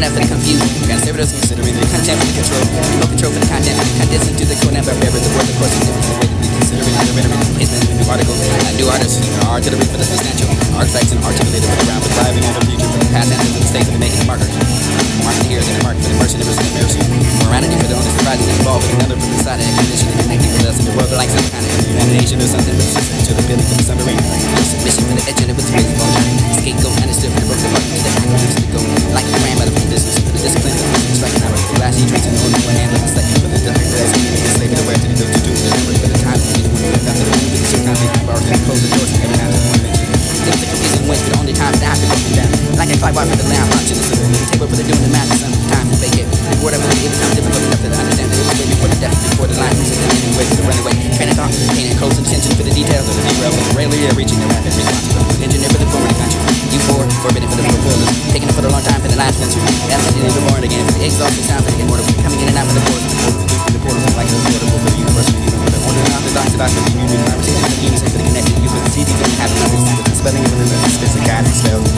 enough for the confused. Conservatives considering the content for the control. Remote control for the content. Condense into the code number of the word, of course, is different the way that we consider it. The rhetoric placement in a new article. A new artist, artillery for the substantial. Artifacts and articulated for the ground, for thriving and the future, for the past answers for the state, for the making the marker. Mark the heroes and the mark for the mercenaries and the mercy. Morality for the only surprising and involved with another for the side and condition and connecting with us in the world like some kind of imagination or something with system to the ability for the summary. Submission for the edge and it was crazy ball. Scapegoat understood for the broken heart to the activists to go like a grand by the conditions for the discipline of the striking hour. The flashy drinks and only one hand on the second for the different that's the slave of the way to the to do the number for the time to get one after the movie the circle they bars and close the doors and every time to one mention. There's a reason waste but only time to have to go down. Like a clock watch for the lamb punch in the center. The table for the doing the math and sometimes to fake it. Whatever it becomes difficult enough to understand that it was way before the death, before the line reaches the ending way to the runaway. Train of thought, pain and close attention for the details of the derails of the rarely reaching the rapid response for the engineer for the forward country. You forbidden for the performers, taking it for the long time for the last century. Absolutely the born again, for the exhausting sound for the immortal, coming in and out for the portals, the portals like the portable for the university, for the order of the doctor, for the union conversation, for the unison for the connected, you for the CD, for the habit of the spelling of the spits and guidance spells.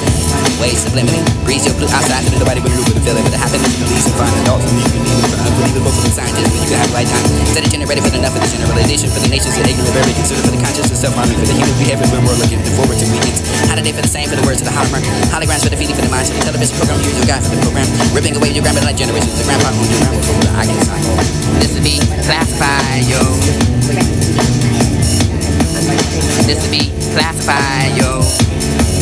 Ways subliminally, breeze your blue outside to nobody but a loop of the feeling, but the happiness of the least and find adults and you can need it for unbelievable for the scientists, but you can have the right time. Instead of generated for enough of the generalization for the nations that ignorant, very considered for the conscious and self-harming for the human behavior when we're looking forward to weekends. Holiday for the same for the words of the hologram. Holograms for the feeding for the minds for the television program. Use your guide for the program. Ripping away your grandmother like generations. The grandpa owns your grandma for the I can sign. This would be classified, yo. This would be classified, yo.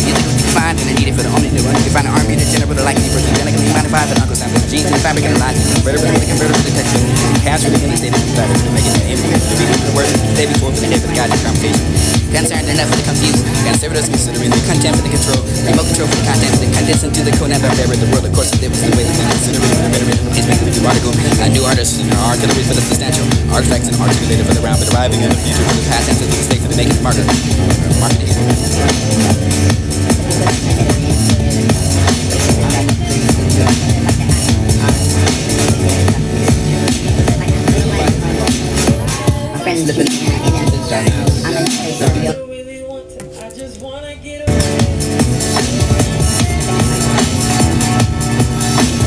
Music you can find and need it for the only new one. You can find an army that general the likely person. Genetically modified for the uncle sample. Genes and fabric and the lies. Converter for the converter for the texture. Cash for the understated for the making the aim for the reading for the words of the day before for the day for the guided conversation. Concerned enough for the confused. Conservatives considering the content for the control. Remote control for the content. The condense into the code number of the world. Of course, it was the way that we consider it. The rhetoric is making a new article. A new artist. Artillery for the substantial. Artifacts and articulated for the round. For the arriving in the future for the past answers for the state for the making the marker. Marketing.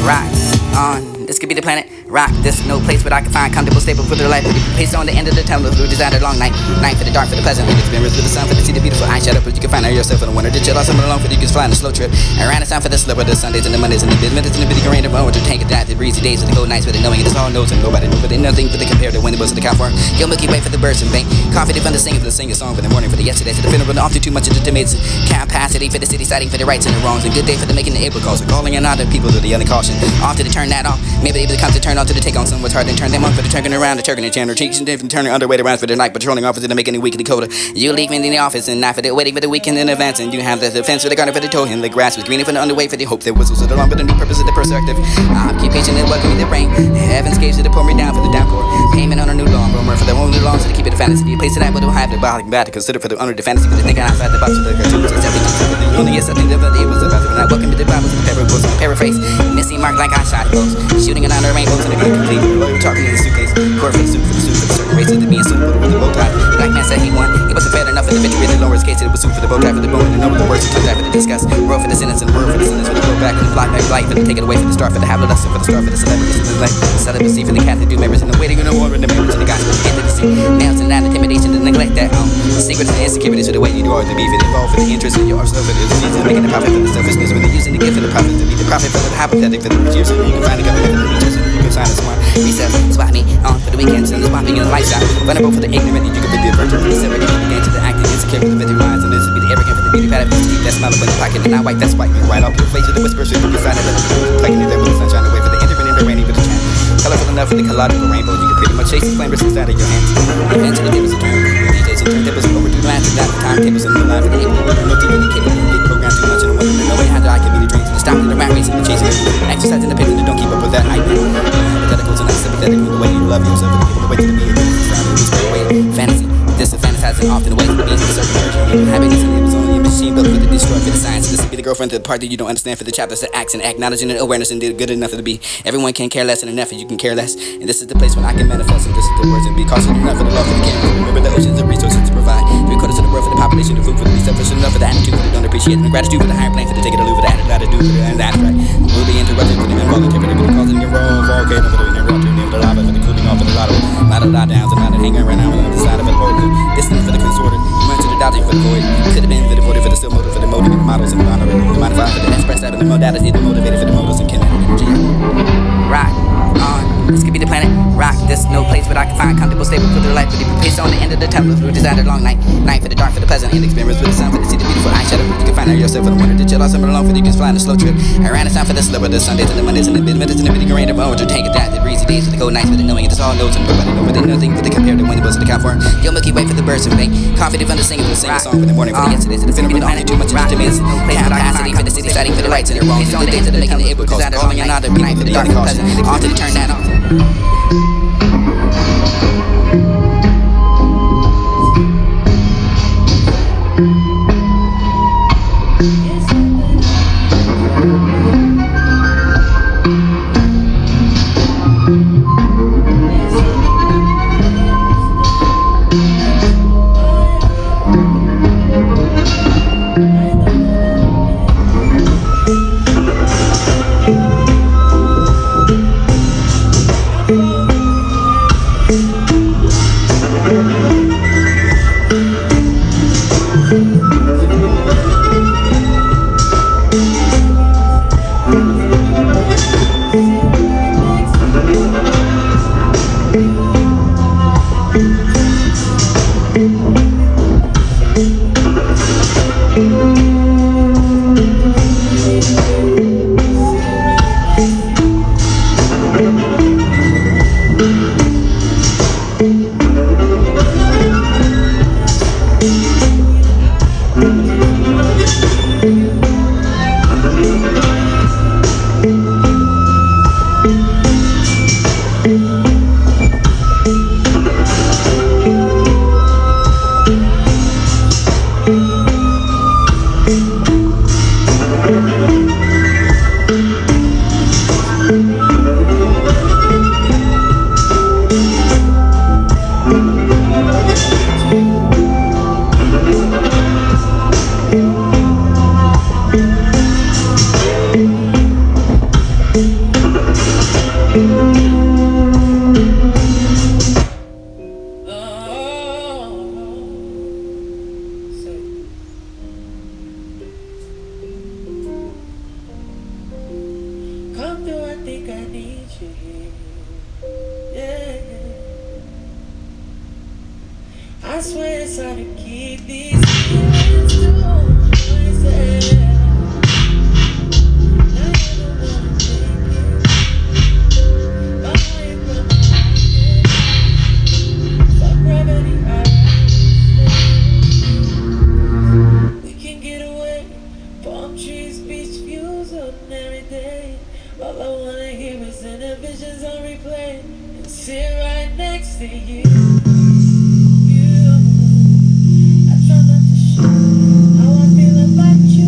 Right on. This could be the planet. Rock, there's no place where I can find comfortable, stable for their life. Placed on the end of the tunnel, blue designed a long night. Night for the dark, for the pleasant. Experience with the sun, for the see the beautiful eye. Shut up, but you can find out yourself in the winter. To chill out someone alone, for you can fly on a slow trip. Around the sun for the slipper, the Sundays and the Mondays and the minutes and the bitty rain of over to tank it down. The breezy days with the cold nights, with the knowing it is all knows and nobody knows. But ain't nothing for the compare to when it was to the California. Yo, Milky Way for the birds and bank. Confident from the singing for the singer song for the morning for the yesterdays. For the funeral, often too much intimates. Capacity for the city, citing for the rights and the wrongs. And good day for the making the able calls. Calling on other people to the yelling caution. Off to turn that off. Maybe able to come to turn off to the take on someone's hard and turn them on for the turning around, the turning and channel cheeks and different turning underweight around for the night patrolling officer to make any weekly quota. You leave me in the office and not for the waiting for the weekend in advance, and you have the defense for the garden for the toe and the grass was greener for the underway for the hope that whistles it along for the new purpose of the perspective. Occupation and welcoming the rain. Heaven's caves to pour me down for the downpour. Payment on a new lawn, rumor for the only lawn so to keep it a fantasy. You place it at, but don't have the body bad to consider for the under the fantasy for the thinking outside the box for the cartoons. It's everything for the only yes, I think that it was about to not welcome to the Bible to the paper books. Paraphrase, missing mark like I shot goes. Shooting it under rainbows and the complete. Talking in the suitcase. Core face suit for the suit for the certain races to be in suit with the bow tie. Black man said he won. It wasn't fair enough for the victory. The lowest case it was suit for the bow tie for the bone and over the words he took that for the discuss. World for the sentence and word for the sentence for the go back and the block back light for the take it away for the start for the habit lesson for the start for the celebrities for the life. Celibacy for the Catholic do members and the waiting on the war and the marriage and the gospel to get to the sea. Nails and that intimidation to neglect that secrets and insecurities for the way you do all the beef and involved for the interest of your self for the diseases making the profit for the selfishness when they're using the gift for the profit to be the profit for the hypothetic for the producers and you can find the government for the teachers and you can sign a smart reset swap me on for the weekends and the swapping in the lifestyle vulnerable for the ignorant and you can be the virgin for the silver to begin to the acting insecure for the victim lines and this would be the arrogant for the beauty pattern to keep that smile up in the pocket and not white that's white right off your face with the whispers you can find it plugging it there with the sunshine away for the intermittent and the rainy with the chance colorful enough for the colloidal rainbow you can pretty much chase the flames inside of your hands eventually there was a turn DJs and turntables overdue lines and that the timetables and the line for the able no TV the cable get programmed too much and the woman no way how I can be the dreams the stopping the rat race and the chasing exercising the pace and don't keep up with that nightmare hypotheticals and unsympathetic with the way you love yourself and the way to be fantasy. This is fantasizing often away from the beings of a certain version. Happiness and it was only a machine built for the destroy for the science. This would be the girlfriend to the part that you don't understand for the chapters that acts and acknowledging and awareness and did good enough to be. Everyone can care less and enough and you can care less. And this is the place when I can manifest and this is the words and be cautious enough for the love for the camera. Remember the oceans and resources to provide. 3/4 of the world for the population, the food for the be selfish enough for the attitude for the don't appreciate. shit. And gratitude for the higher plane, for the ticket, the loop, for the attitude, for the abstract. We'll be interrupted for the involuntary, for the causing a roll, volcano, for the interrupted, for the lava, for the cooling off, for the lotto. A lot of downs, and a lot of hanging around on the side of it. Distance for the consorted, went to the dodging for the void. Could have been for the void, for the still motive, for the motive, the models, and the honor, and the modifier, for the express type, and the modality, the motivated, for the modals, and kinetic energy. Rock on. This could be the planet. Rock. There's no place where I can find comfortable, stable for their life. But if you place on the end of the tunnel, through designed a long night. Night for the dark, for the pleasant, and experience with the sun, for the see the beautiful eyeshadow. You can find out yourself for the wonder to chill out somewhere alone, for you can fly on a slow trip. Around the sun for the slower, the Sundays and the Mondays and the minutes and the big rain of to take it that the breezy days for the cold nights, for the knowing it's all knows and nobody know, but they nothing for the compared to when it was to the count for your Milky Way for the birds and bank. Confident from the singing, for the singing song for the morning, for the yesterdays, for the feeling with only too much to miss. Capacity for the city, sighting for the lights and the wrongs, and the days that are making the able cause calling another night for the dark, for the pleasant, on to turn that on. Come through, I think I need you here. Yeah. I swear it's hard to keep these feelings to myself. Now you're the one I'm thinking. Buying from the market. Fuck gravity, we can get away. Palm trees, beach views on every day. All I wanna hear is visions on replay and sit right next to you. I try not to show how I feel about you.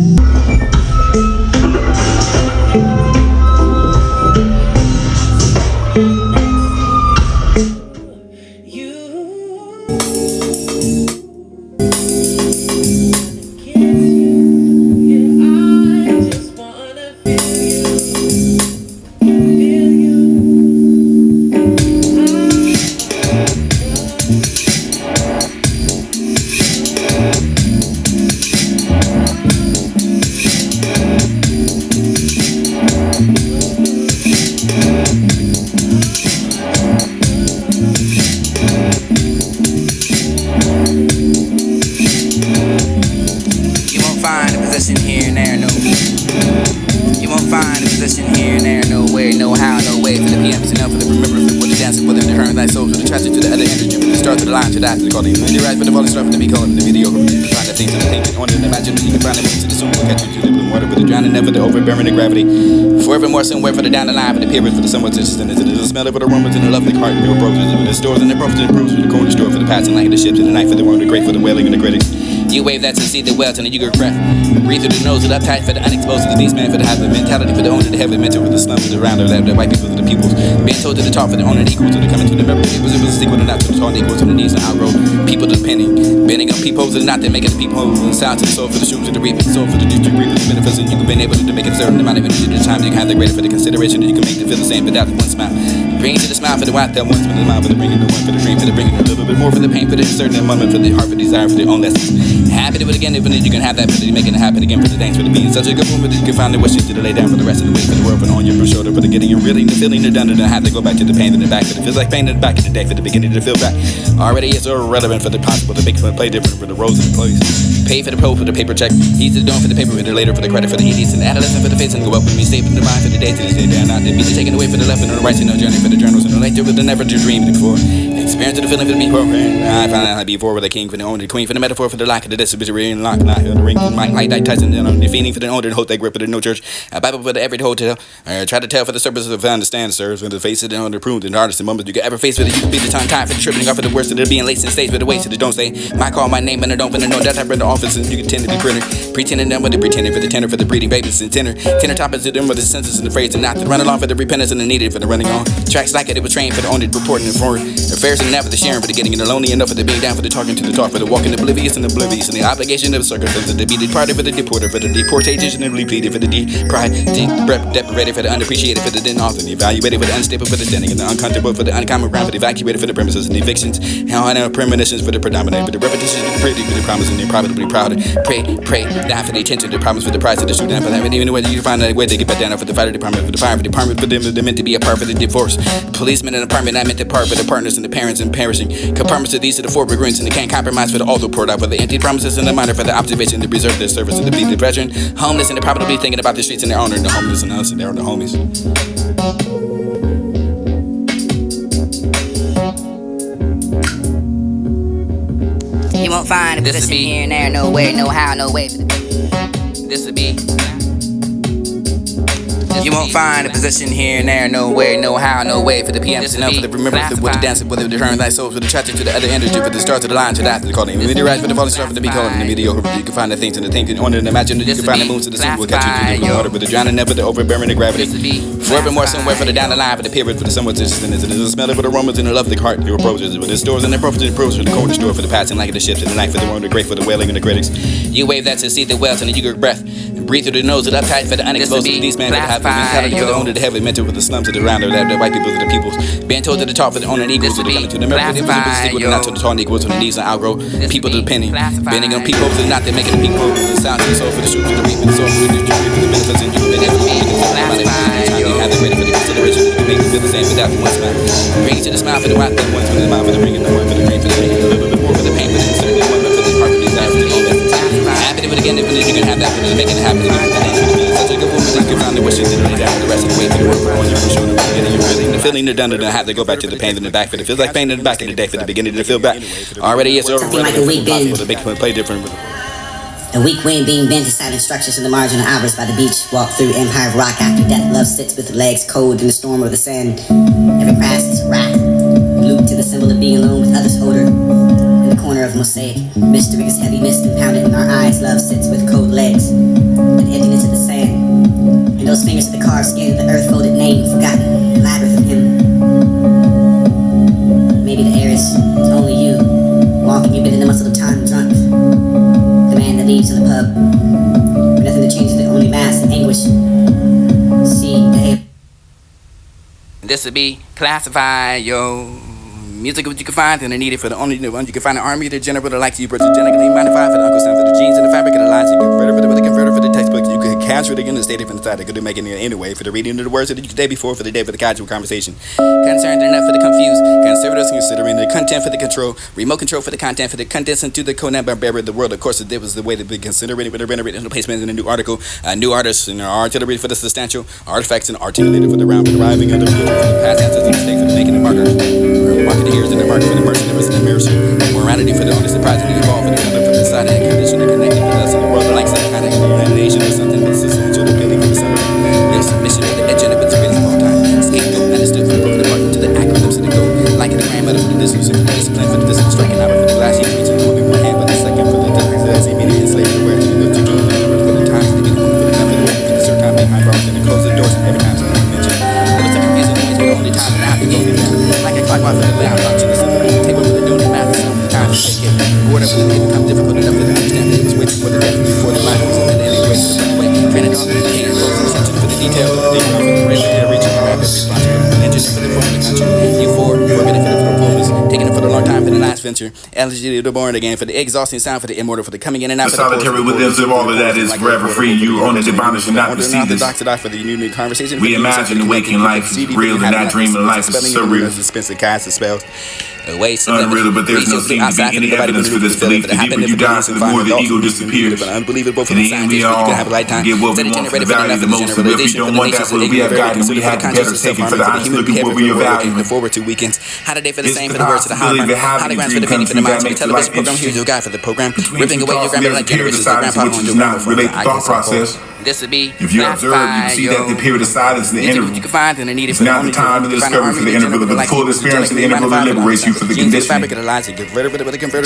Line to that, they call it the right, but the volley stuff to be called the mediocre. You can find the things and the thinking, only imagine that you can find the moves to the soon will catch you to the blue water, but the drowning never the overbearing the gravity. Forevermore, somewhere for the down the line, for the period, for the somewhat interesting, is the smell of the aromas and the lovely heart, and the approaches, and the stores and the approaches and the proofs, for the corner store, for the passing like of the ships, and the night for the worm, the great for the wailing and the critics. You wave that to see the wealth and you get breath. Breathe through the nose of the uptight for the unexposed, for the beast man, for the habit mentality, for the owner, the heavy mental, for the slums, for the round, the white people, for the peoples. Being told to the top, for the owner, the equal to the coming to the member. It was a sequel to not to the tall, equal to the knees and outgrow. People to the penny. Bending up peepholes and not they making the peephole. And sound to the soul, for the shoes to the reapers, the soul for the district reapers, the benefits, and you can be able to make a certain amount of energy at a time. You can have the greater for the consideration that you can make to feel the same, but that's one smile. Bring to the smile for the white, that once for the mouth, for the bringing the one, for the dream, for the bringing a little bit more for the pain, for the certain moment, for the heart, for the desire, for their own lessons. Happy to do it again, even if you can have that ability, making it happen again for the thanks for the being such a good woman that you can find the wishes to lay down for the rest of the weight for the world, for the on your shoulder, for the getting and really the feeling the done and have to go back to the pain in the back, but it feels like pain in the back of the day for the beginning to feel back. Already it's irrelevant for the possible to make it play different for the roles of the place. Pay for the pro for the paper check. He's the doing for the paper with the later for the credit for the idiots and the adolescent for the face and go up with me, safe in the mind for the day to this day down out. They be taken away for the left and the right, no journey for the journals and the later with the never to dream before. Experience of the feeling for the me program. I find out before with the king for the owner, the queen for the metaphor for the lack of the distribution and lock, not the ring for the mic like Tyson and the fiending for the owner, the whole thing grip for the no church. A Bible for the every hotel. Try to tell for the service of understand, sirs, when the face of the owner proved and hardest moment you could ever face with it. You could be the tongue tied for the tripping off for the worst of the being late in stage for the waste of the don't say. My call, my name, and I don't know that type of the office and you can tend to be printer. Pretending them with the pretending for the tenor for the breeding babies and tenor. Tenor topics to them with the senses and the phrase and not to run along for the repentance and the needed for the running on. Tracks like it was trained for the owner reporting and foreign affairs and never the sharing for the getting in the lonely enough for the being down for the talking to the talk for the walking oblivious and oblivious and the obligation of circumstances to be departed for the deporter for the deportation and repleted for the pride deprecated for the unappreciated for the then often evaluated for the unstable for the standing and the uncomfortable for the uncommon ground for the evacuated for the premises and evictions how I know premonitions for the predominant for the repetition of the pretty for the promise and the probably proud pray down for the attention the problems for the price of the shoot down for that even whether you find a way to get back down for the fire department for the fire department for them they're meant to be a part for the divorce policemen in the apartment not meant to part for the partners and the parents and perishing compartments of these are the four agreements and they can't compromise for the also poured out for the empty promises and the minor for the observation to preserve their service and to be the veteran homeless and they're probably thinking about the streets and their owner and the homeless and us and they're the homies. You won't find a position here and there, no way, no how, no way. This would be. You won't find a position here and there, no way, no how, no way for the PMs to know for the remembrance with the dance, whether the turn thy souls for the tractor to the other energy, for the stars to the line to the after the calling. The meteorite for the falling star for the be calling the mediocre. You can find the things and the things and on and imagine that you can find the moons to the sea will catch you to the water, but the drowning never the overbearing the gravity. Forevermore somewhere for the down the line for the period for the somewhat distant is the smell of the aromas and the love of the heart your approaches with the stores and the profits and proofs for the cold store for the passing like the ships and the night for the one the great for the wailing and the critics. You wave that to see the wealth and you get breath. Breathe through the nose of the uptight for the unexposed for these men that have the mentality for the owner, the heavy mental for the slums of the round, the white people, the peoples. Being told to the top for the owner and equals to the coming to the member, the equal to not to the tall equals to the knees and outgrow. People to the penny. Bending on people to not they making the people. The sound to the soul for the shoot to the reap and the soul for the tree for the benefits and you can be able to you have the greater for the consideration. You can make them feel the same without one smile. Bring it to the smile for the white, the ones for the mouth for the ring and the one for the dream for the pain, a little bit more for the pain for the concern, the one for the heart for the desire for the own lessons. Happy to do it again, if you can have that, but making it happen again. Such a good woman that you can find the wishes and lay down for the rest of the way for the work on your shoulder. Getting you really the feeling they're done and have to go back to the pain in the back for it feels like pain in the back in the day for the beginning to feel back. Already it's impossible to make them play different. A weak wind being bent to silent structures in the margin of hours by the beach. Walk through empire of rock after death. Love sits with the legs cold in the storm of the sand. Every crash is wrath. Looped to the symbol of being alone with others older. In the corner of mosaic, mystery is heavy mist impounded in our eyes. Love sits with cold legs and emptiness of the sand. And those fingers of the carved skin, the earth folded name forgotten. Labyrinth of him. Maybe the air is only you. Walking, you've been in the muscle of time drunk. The man that leaves in the pub. But nothing that changes the only mass and anguish. See the hair. This would be classified, yo. Music what you can find and I need it for the only one you can find an army the general that likes you genetically modified for the uncle son for the genes and the fabric of the lines you converter for the converter for the textbook you could capture it again and state it from the side that could make it anyway for the reading of the words of the day before for the day for the casual conversation concerned enough for the confused conservatives considering the content for the control remote control for the content for the condensed into the Conan Barbarian the world of course it was the way to be considered with the renovated the placement in a new article new artists and artillery for the substantial artifacts and articulated for the round for the arriving of the future for the past answers and mistakes for the making the marker market the heroes and the market for the mercenaries and the mercy morality for the only surprisingly evolved for the color for the side and condition and connected with us in the world like some kind of elimination or something that's essential to building for the summer your submission to the edge of its greatest of all time scapegoat understood for the broken apart to the acronyms of the goal like the grandmother for the discipline for the discipline striking out for the glass you reaching only one hand but the second for the last venture. Elegy the born again, for the exhausting sound, for the immortal, for the coming in and out. The solitary within of all of that is forever free. You own it, divine should not receive this. We imagine the waking life is real and not dreaming life is surreal. Unreal, but there's no seem to be any evidence for this belief. The deeper you dive, the more the ego disappears. In the end, we all get what we want for the value the most. And if we don't want that, well, we have guidance. We have to better take it for the honest look at what we are valuing. The forward 2 weekends. How did they for the It's same the for the words of the possibility high of having a holograms for dream the penny come for the true that minds of the makes your television life program. Here's your interesting. guy for the program. Between Ripping two away your thoughts, grammar there's a like period of generations. The silence grandpa which on does your not microphone. relate to thought process. This would be If you observe, you can see that the period of silence in the interval you can find in the need is not the time to discover for the interval, but the full experience in the interval that liberates you for the conditioning.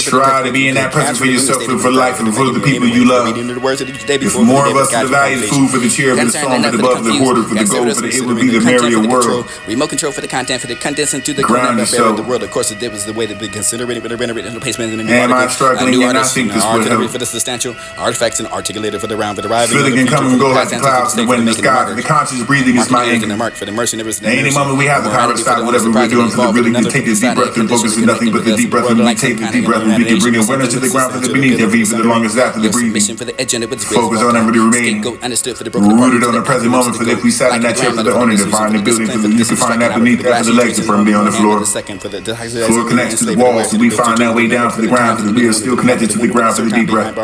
Try to be in that presence for yourself and for life and for the people you love. If more of us to the value the food for the chair, for the song, for the above, for the border, for the gold, for the it would be the merrier world. Remote control for the content, for the condensing to the Ground yourself. the world. Of course, it was the way to be considered, but the placement in the new Am I article. struggling? And I think this would help. For the substantial artifacts and articulated for the round, for the arriving. Feeling can come and go like the clouds and the wind in the sky. The conscious breathing is my anchor. For the mercenaries. At any moment we have the power to stop whatever we're doing for the really to take a deep breath and focus on nothing but the deep breath. And we take the deep breath and we can bring awareness to the ground for the beneath their feet for the longest after the breathing. Focus on and really remain rooted on the present moment. For if we sat in that chair for the owner to find the building, for the you can find that beneath after the legs are firmly on the floor. Floor connects to the walls, so we find that way down to the ground, because we are still connected to the ground for the deep breath.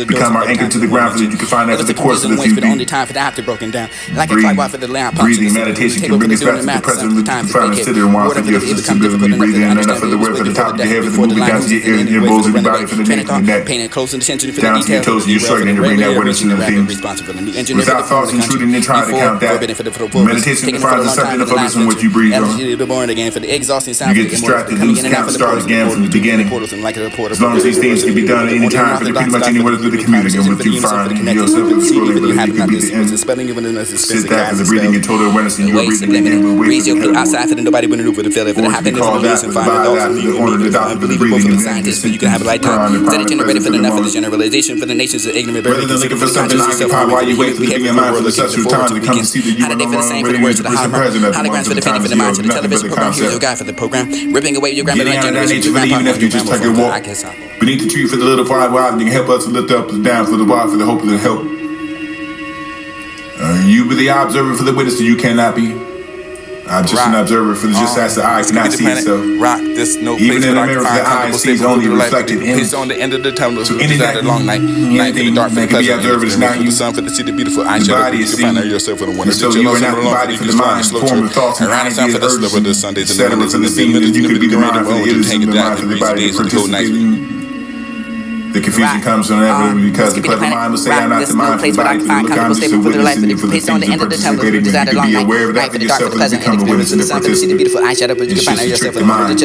Become our anchor to the ground, so that you can find that for the course of the few deep. Breathing meditation can bring us back to the present. You can find and sit there and watch for your stability. Breathing in and out for the word, for the top of your head, for the moving down to your ears and your bowls of your body, for the neck and your neck. Down to your toes and you're struggling to bring that awareness to the things. Without thoughts intruding and trying to count that. Meditation defines the subject of focus on what you breathe on. You get distracted, lose count, start again from the beginning. As long as these things can be done anytime, for pretty much anywhere through the community, and what you find in yourself is scrolling, but it can be the end. Sit back as the breathing in total awareness and you're breathing in the way to the outside for the nobody when for the failure for the happiness of the and find the unbelievable for the scientists, so you can have a lifetime. That it generated for the enough for the generalization for the nations of ignorant. Rather than looking for something to occupy while you wait for the giving mind for the such time to come to see that you are no longer ready to push the president. Holograms for the penny for the mind to the television program. Here's your guy for the program. Ripping away your grammar like generation. Even if you just take a walk beneath the tree for the little fire wild, and you can help us to lift up and down for the wild, for the hope of the help. You be the observer for the witness, so you cannot be. I'm just an observer for the just as the eye cannot see itself. Rock, this no even in the mirror, the eye sees only reflected image. It's on the end of the tunnel. So anything, long night, anything that can be observed is not you. The sun for the city, beautiful. I the body is seen. Yourself in the one. So you are not the body for the mind, form of thoughts and ideas, urges, etc. For the scene that you could be the mind for the ears and the mind for the body to participate. The confusion comes from everyone because the clever mind will say, I'm not the mind for the body, for the look on, so witnessing for the things you participating in. You can be aware of that for yourself and become a witness and a participant. It's just to trick the mind. As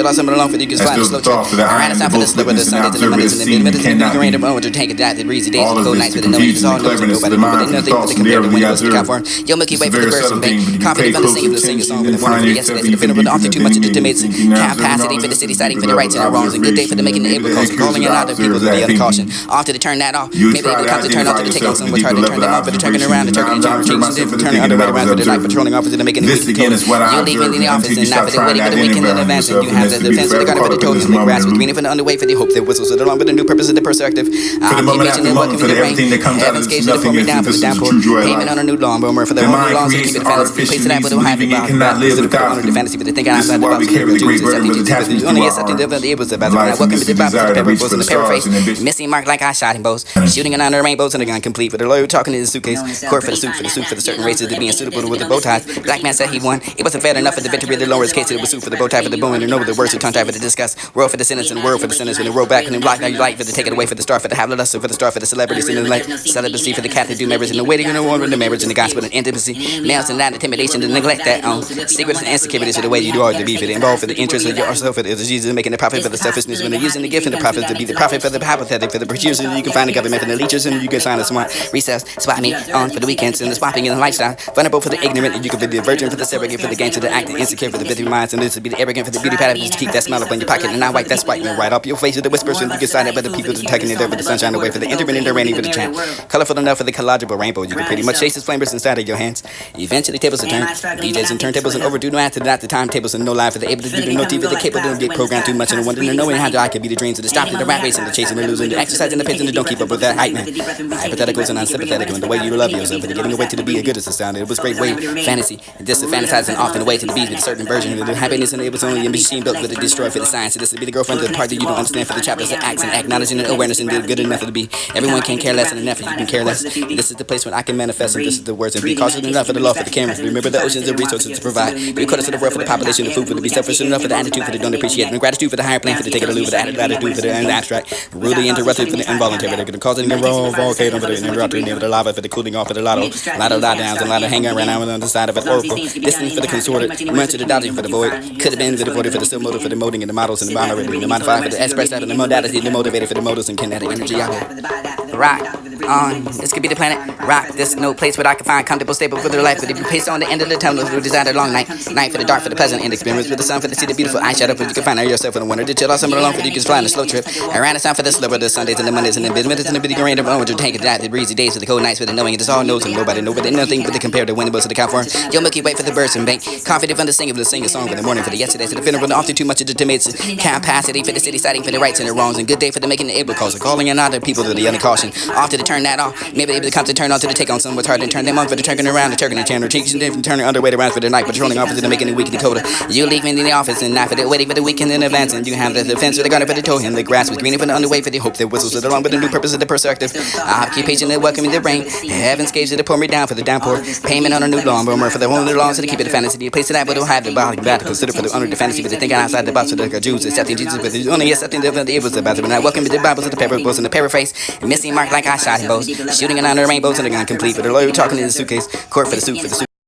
those thoughts for the eye and both witness and observer is seen, you cannot be. All of this, the confusion, the cleverness of the mind, the thoughts and the air of the observer. It's a very subtle thing, but you pay close attention and find yourself in the often too much capacity for the city citing for the rights and the wrongs, and good day for the making the able calls, calling out other people to the other caution. Often to turn that off. Maybe they will come to turn off to take on someone hard to turn them off, but turning around and turning and changing, turning other way around for the life patrolling officer to making the this again is what I you're leaving the office and not for the wedding, but the weekend in advance, and you have the defense of the garden for the toes and the grass with greening for the underway for the hope that whistles it along with the new purpose of the perspective. For the moment after the moment, for everything that comes out of this, nothing is this is true joy. Payment on a new lawnmower for the mind creates artificial means believing it cannot live without you. This is why we carry the great burden of attachment to our heart. Life is the desire to reach for the stars and ambition. Missing mark like I shot him both. Shooting around the rainbows and the gun complete for the lawyer talking in his suitcase. Court for the suit for the certain races to being suitable with the bow ties. Black man said he won. It wasn't fair enough for the victory of the lower's case. It was suit for the bow tie for the bone and over the words of tongue tie for the discuss. World for the sentence and world for the sentence when they roll back and then block now you like for the take it away for the star for the have the lust for the star for the celebrity in the light. Celibacy for the Catholic do marriage and the waiting and the one with the marriage and the gospel and intimacy. Males and not intimidation to neglect that secrets and insecurities of the way you do all the beef it involved for the interest of yourself for the Jesus making the profit for the selfishness when they're using the gift and the prophet to be the prophet for the power sympathetic for the producers. You can find the government for the leechers, and you can sign a swat. Recess, swap me on for the weekends, and the swapping in the lifestyle. Vulnerable for the ignorant, and you can be the virgin for the surrogate, for the game to the acting, insecure for the victim minds, and this to be the arrogant for the beauty pattern, to keep that smile up in your pocket, and not wipe that spite and right off your face with the whispers, and you can sign up other people to tucking it over the sunshine away for the intermittent and the rainy for the chant. Colorful enough for the collegible rainbow, you can pretty much chase its flamers inside of your hands. Eventually tables will turn, DJs and turntables and overdue, no after that, the timetables and no lie for the able to do the no TV, the capable to get programmed too much, and the wonder to knowing how I could be the dreams of the stopping, the rat racing, the chasing, the losing, the exercising, the pitching, the don't keep up with that hype man. Hypotheticals and unsympathetic, and the way you love yourself, and the giving away to the be a good as the sound. It was great way, fantasy, and this is fantasizing often the way to the beat with a certain version of the happiness, and it was only a machine built with a destroy for the science. So this would be the girlfriend of the part that you don't understand for the chapters that acts and acknowledging the awareness and the good enough to be. Everyone can care less and enough if you can care less. And this is the place where I can manifest, and this is the words and be cautious enough for the law for the camera. Remember the oceans and resources to provide. Be quarters of the world for the population, the food for the be selfish enough for the attitude for the don't appreciate, and gratitude for the higher plane for the take it or lose, for the added latitude for the abstract, rudely interrupted for the involuntary. They're going to cause it in the wrong volcano for the interrupted, for the lava for the cooling off for the lotto, a lot of lie downs and a lot of hang around on the side of an oracle. Distance for the consorted, much of the dodging for the void. Could have been for the void for the still motive for the molding and the models and the monorated, the modified for the express out and the modality, the motivated for the motors and kinetic energy out there. Rock on. This could be the planet. Rock. This no place where I can find comfortable, stable for their life. But if you pace on the end of the tunnel, through desire long night, night for the dark, for the pleasant, and experience for the sun, for the see the beautiful eyeshadow, for you can find out yourself in the winter to chill out somewhere alone, for you can fly on a slow trip. Around the sun for the slipper, the Sundays and the Mondays and the minutes and the bitty grand of orange, to take it out the breezy days for the cold nights for the knowing it is all knows and nobody know, but nothing but the compare the windows to the California. Your Milky Way for the birds and bank, confident from the singer for the sing a song for the morning, for the yesterday to the funeral, and often too much of the tomates capacity for the city citing for the rights and the wrongs, and good day for the making the able calls, calling in other people to the other caution, often to turn that off, maybe able to come to turn on to the take on some what's hard to turn them on for the turning around, the turning and turning cheeks and turning underweight around for the night, patrolling office to making the weekly coda. You leaving in the office and not for the waiting for the weekend in advance, and you have the defense for the garden for the toe, and the grass was greener for the underway for the hope that whistles it along with the new purpose of the perspective. Occupation that welcoming the rain, heaven's gaze to pour me down for the downpour, payment on a new lawnmower for the whole new lawn, so to keep it a fantasy, the place that I will have the body bad to consider for the under the fantasy, but they think outside the box for the Jews, accepting Jesus, but there's only accepting the evils about it, but I welcome the Bibles of the parables and the paraphrase, and missing mark like I shot him bows, shooting an honor rainbows and the gun complete, but the lawyer talking in the suitcase, court for the suit for the suit.